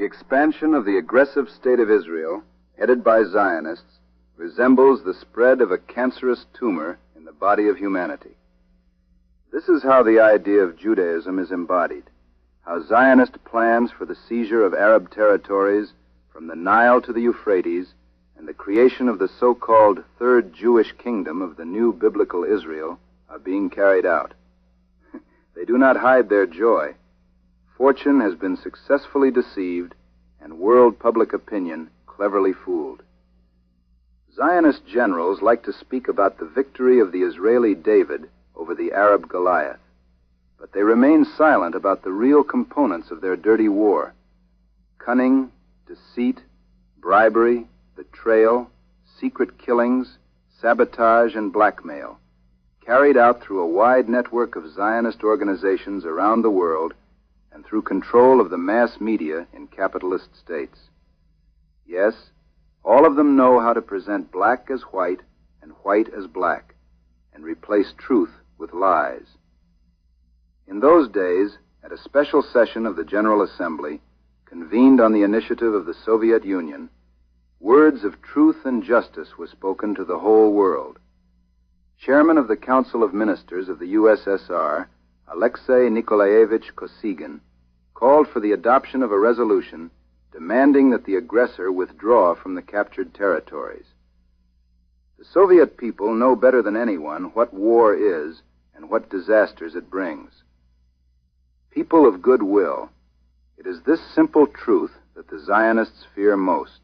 The expansion of the aggressive state of Israel, headed by Zionists, resembles the spread of a cancerous tumor in the body of humanity. This is how the idea of Judaism is embodied, how Zionist plans for the seizure of Arab territories from the Nile to the Euphrates and the creation of the so-called Third Jewish Kingdom of the new biblical Israel are being carried out. They do not hide their joy. Fortune has been successfully deceived and world public opinion cleverly fooled. Zionist generals like to speak about the victory of the Israeli David over the Arab Goliath, but they remain silent about the real components of their dirty war: cunning, deceit, bribery, betrayal, secret killings, sabotage, and blackmail, carried out through a wide network of Zionist organizations around the world and through control of the mass media in capitalist states. Yes, all of them know how to present black as white and white as black, and replace truth with lies. In those days, at a special session of the General Assembly, convened on the initiative of the Soviet Union, words of truth and justice were spoken to the whole world. Chairman of the Council of Ministers of the USSR, Alexei Nikolaevich Kosygin, called for the adoption of a resolution demanding that the aggressor withdraw from the captured territories. The Soviet people know better than anyone what war is and what disasters it brings. People of goodwill, it is this simple truth that the Zionists fear most.